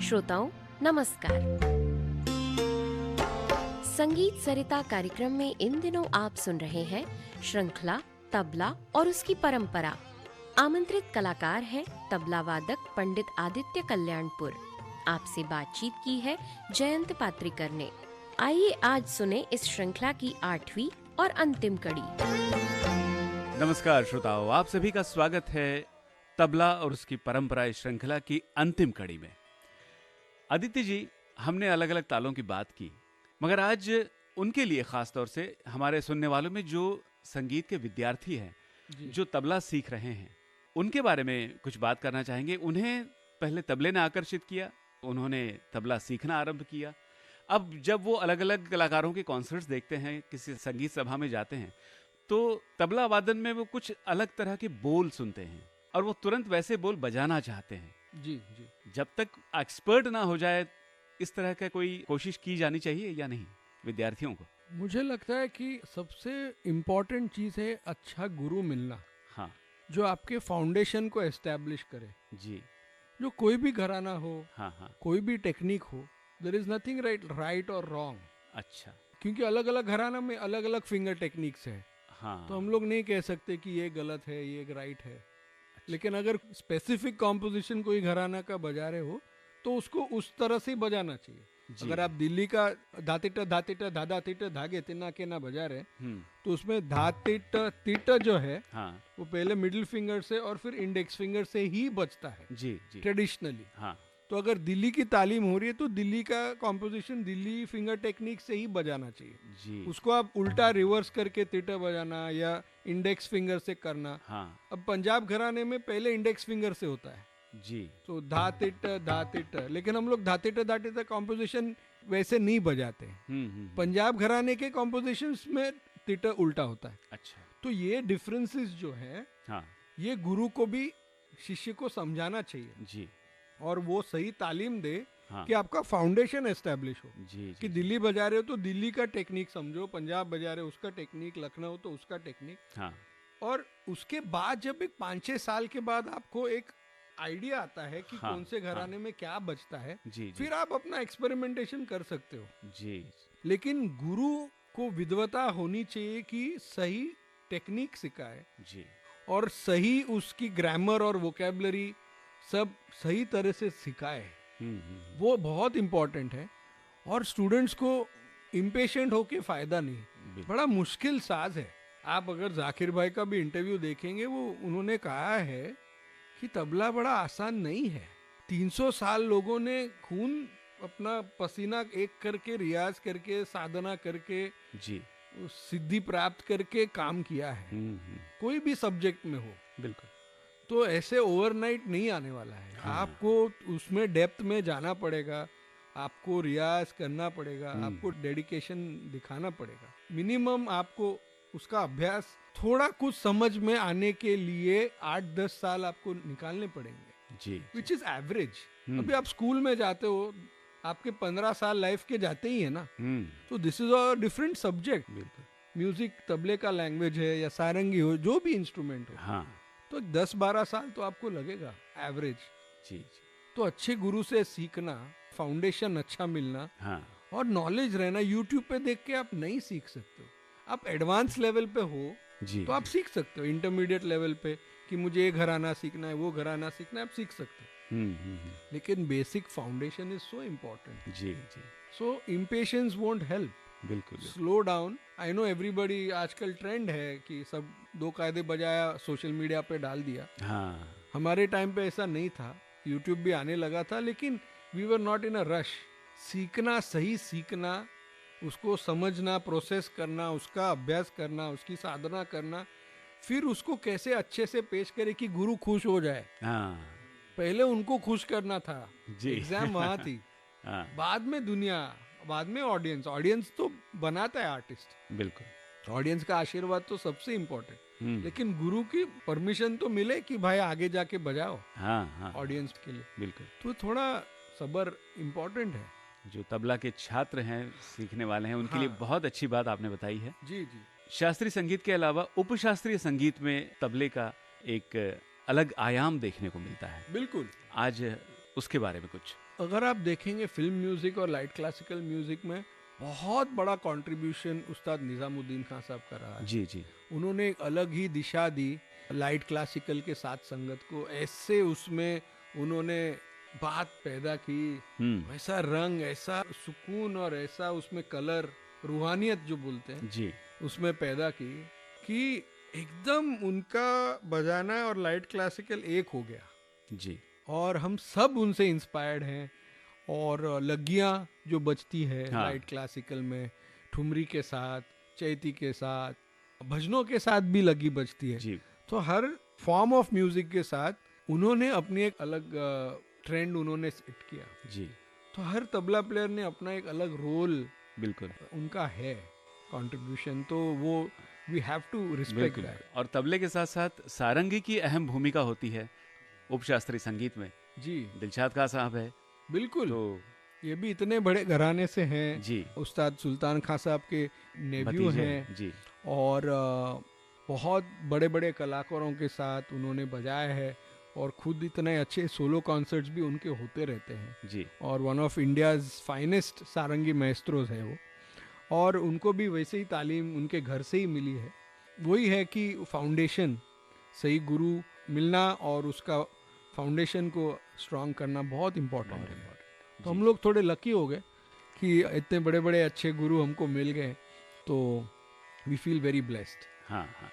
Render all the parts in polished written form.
श्रोताओं नमस्कार। संगीत सरिता कार्यक्रम में इन दिनों आप सुन रहे हैं श्रृंखला तबला और उसकी परंपरा। आमंत्रित कलाकार हैं तबला वादक पंडित आदित्य कल्याणपुर। आपसे बातचीत की है जयंत पात्रिकर ने। आइए आज सुने इस श्रृंखला की 8वीं और अंतिम कड़ी। नमस्कार श्रोताओं, आप सभी का स्वागत है तबला और उसकी परंपरा इस श्रृंखला की अंतिम कड़ी में। आदित्य जी, हमने अलग अलग तालों की बात की, मगर आज उनके लिए खास तौर से हमारे सुनने वालों में जो संगीत के विद्यार्थी हैं, जो तबला सीख रहे हैं, उनके बारे में कुछ बात करना चाहेंगे। उन्हें पहले तबले ने आकर्षित किया, उन्होंने तबला सीखना आरंभ किया। अब जब वो अलग अलग कलाकारों के कॉन्सर्ट्स देखते हैं, किसी संगीत सभा में जाते हैं, तो तबला वादन में वो कुछ अलग तरह के बोल सुनते हैं और वो तुरंत वैसे बोल बजाना चाहते हैं। जी। जब तक एक्सपर्ट ना हो जाए, इस तरह का कोई कोशिश की जानी चाहिए या नहीं विद्यार्थियों को? मुझे लगता है कि सबसे इम्पोर्टेंट चीज़ है अच्छा गुरु मिलना। हाँ जो आपके फाउंडेशन को एस्टैब्लिश करे। जी। जो कोई भी घराना हो, हाँ कोई भी टेक्निक हो, देयर इज नथिंग राइट और रॉन्ग। अच्छा। क्योंकि अलग अलग घराना में अलग अलग फिंगर टेक्निक्स है। हाँ तो हम लोग नहीं कह सकते कि ये गलत है, ये राइट है। लेकिन अगर स्पेसिफिक कॉम्पोजिशन कोई घराना का बजा रहे हो तो उसको उस तरह से बजाना चाहिए। अगर आप दिल्ली का धातिट धातिट धाधा तिट धागे तिना के ना बजा रहे तो उसमें धातिट तिट जो है वो पहले मिडिल फिंगर से और फिर इंडेक्स फिंगर से ही बजता है जी ट्रेडिशनली। हाँ। तो अगर दिल्ली की तालीम हो रही है तो दिल्ली का कॉम्पोजिशन दिल्ली फिंगर टेक्निक से ही बजाना चाहिए जी। उसको आप उल्टा रिवर्स करके तिटा बजाना या इंडेक्स फिंगर से करना। हाँ। अब पंजाब घराने में पहले इंडेक्स फिंगर से होता है जी। तो धातिट, लेकिन हम लोग धातिट कॉम्पोजिशन वैसे नहीं बजाते हैं। पंजाब घराने के कॉम्पोजिशंस में तिट उल्टा होता है। अच्छा। तो ये डिफरेंसेस जो है, हाँ। ये गुरु को भी शिष्य को समझाना चाहिए जी। और वो सही तालीम दे। हाँ। कि आपका फाउंडेशन एस्टेब्लिश हो। जी। कि दिल्ली बजा रहे हो तो दिल्ली का टेक्निक समझो, पंजाब बजा रहे हो उसका टेक्निक, लखनऊ तो उसका टेक्निक। हाँ। और उसके बाद जब एक 5-6 साल के बाद आपको एक आइडिया आता है कि हाँ, कौन से घराने में क्या बजता है, जी। फिर आप अपना एक्सपेरिमेंटेशन कर सकते हो। जी। लेकिन गुरु को विद्वता होनी चाहिए कि सही टेक्निक सिखाए जी। और सही उसकी ग्रामर और वोकैबुलरी सब सही तरह से सिखाए। वो बहुत इंपॉर्टेंट है। और स्टूडेंट्स को इम्पेशेंट होके फायदा नहीं, बड़ा मुश्किल साज है। आप अगर जाकिर भाई का भी इंटरव्यू देखेंगे, वो उन्होंने कहा है कि तबला बड़ा आसान नहीं है। 300 साल लोगों ने खून अपना पसीना एक करके, रियाज करके, साधना करके जी सिद्धि प्राप्त करके काम किया है। कोई भी सब्जेक्ट में हो। बिल्कुल। तो ऐसे ओवरनाइट नहीं आने वाला है। हाँ। आपको उसमें डेप्थ में जाना पड़ेगा, आपको रियाज करना पड़ेगा, आपको डेडिकेशन दिखाना पड़ेगा। मिनिमम आपको उसका अभ्यास थोड़ा कुछ समझ में आने के लिए 8-10 साल आपको निकालने पड़ेंगे जी। Which is average. अभी आप स्कूल में जाते हो, आपके 15 साल लाइफ के जाते ही है ना। तो this is a different subject. Music तबले का लैंग्वेज है या सारंगी हो, जो भी इंस्ट्रूमेंट हो। हाँ। तो 10-12 साल तो आपको लगेगा एवरेज। जी। तो अच्छे गुरु से सीखना, फाउंडेशन अच्छा मिलना। हाँ। और नॉलेज रहना। यूट्यूब पे देख के आप नहीं सीख सकते हो। आप एडवांस लेवल पे हो जी, तो आप सीख सकते हो। इंटरमीडिएट लेवल पे कि मुझे ये घराना सीखना है, वो घराना सीखना है, आप सीख सकते हो। लेकिन basic foundation is so important. जी। So impatience won't help. बिल्कुल। Slow down. I know everybody, आजकल ट्रेंड है कि सब 2 कायदे बजाया, सोशल मीडिया पे डाल दिया। हाँ। हमारे टाइम पे ऐसा नहीं था। यूट्यूब भी आने लगा था, लेकिन we were not in a rush. सीखना, सही सीखना, उसको समझना, प्रोसेस करना, उसका अभ्यास करना, उसकी साधना करना, फिर उसको कैसे अच्छे से पेश करे कि गुरु खुश हो जाए। हाँ। पहले उनको खुश करना था जी। एग्जाम वहां थी। हाँ। बाद में दुनिया, बाद में ऑडियंस तो बनाता है आर्टिस्ट। बिल्कुल। ऑडियंस का आशीर्वाद तो सबसे इम्पोर्टेंट। लेकिन गुरु की परमिशन तो मिले कि भाई आगे जाके बजाओ। हाँ। ऑडियंस के लिए बिल्कुल। तो थोड़ा सब्र इम्पोर्टेंट है। जो तबला के छात्र हैं, सीखने वाले हैं, उनके हाँ। लिए बहुत अच्छी बात आपने बताई है। जी। शास्त्रीय संगीत के अलावा उपशास्त्रीय संगीत में तबले का एक अलग आयाम देखने को मिलता है। बिल्कुल। आज उसके बारे में कुछ अगर आप देखेंगे फिल्म म्यूजिक और लाइट क्लासिकल म्यूजिक में बहुत बड़ा कंट्रीब्यूशन उस्ताद निजामुद्दीन खान साहब का रहा है। जी जी। उन्होंने एक अलग ही दिशा दी लाइट क्लासिकल के साथ संगत को, ऐसे उसमें उन्होंने बात पैदा की, ऐसा रंग, ऐसा सुकून और ऐसा उसमें कलर, रूहानियत जो बोलते हैं जी, उसमें पैदा की कि एकदम उनका बजाना और लाइट क्लासिकल एक हो गया जी। और हम सब उनसे इंस्पायर्ड हैं। और लगियां जो बजती है हाँ। लाइट क्लासिकल में, ठुमरी के साथ, चैती के साथ, भजनों के साथ भी लगी बजती है। जी। तो हर फॉर्म ऑफ म्यूजिक के साथ उन्होंने अपनी एक अलग ट्रेंड उन्होंने सेट किया। जी, तो हर तबला प्लेयर ने अपना एक अलग रोल बिल्कुल उनका है, कंट्रीब्यूशन, तो वो वी हैव टू रिस्पेक्ट बिल्कुल। दैट। और तबले के साथ साथ सारंगी की अहम भूमिका होती है उपशास्त्रीय संगीत में। जी दिलशाद खां साहब है बिल्कुल। तो ये भी इतने बड़े घराने से हैं। जी, उस्ताद सुल्तान खां साहब के नेव्यू भतीजे हैं जी। और बहुत बड़े बड़े कलाकारों के साथ उन्होंने बजाया है और खुद इतने अच्छे सोलो कॉन्सर्ट्स भी उनके होते रहते हैं जी, और वन ऑफ इंडियाज फाइनेस्ट सारंगी मैस्ट्रोज है वो। और उनको भी वैसे ही तालीम उनके घर से ही मिली है। वही है कि फाउंडेशन, सही गुरु मिलना और उसका फाउंडेशन को स्ट्रांग करना बहुत इम्पोर्टेंट है। तो हम लोग थोड़े लकी हो गए कि इतने बड़े बड़े अच्छे गुरु हमको मिल गए, तो वी फील वेरी ब्लेस्ड। हाँ हाँ।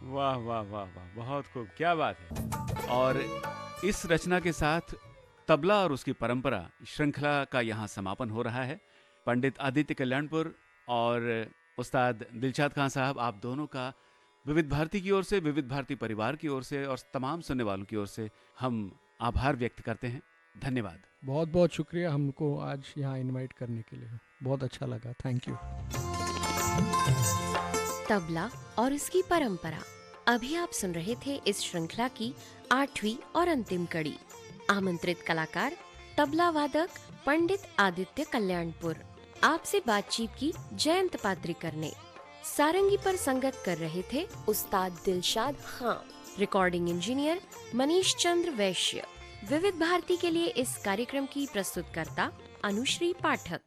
वाह वाह वाह वाह, बहुत खूब, क्या बात है। और इस रचना के साथ तबला और उसकी परंपरा श्रृंखला का यहाँ समापन हो रहा है। पंडित आदित्य कल्याणपुर और उस्ताद दिलशाद खां साहब, आप दोनों का विविध भारती की ओर से, विविध भारती परिवार की ओर से और तमाम सुनने वालों की ओर से हम आभार व्यक्त करते हैं। धन्यवाद। बहुत बहुत शुक्रिया हमको आज यहाँ इनवाइट करने के लिए, बहुत अच्छा लगा, थैंक यू। तबला और उसकी परंपरा, अभी आप सुन रहे थे इस श्रृंखला की 8वीं और अंतिम कड़ी। आमंत्रित कलाकार तबला वादक पंडित आदित्य कल्याणपुर। आपसे बातचीत की जयंत पात्रिकर ने। सारंगी पर संगत कर रहे थे उस्ताद दिलशाद खां। रिकॉर्डिंग इंजीनियर मनीष चंद्र वैश्य। विविध भारती के लिए इस कार्यक्रम की प्रस्तुतकर्ता अनुश्री पाठक।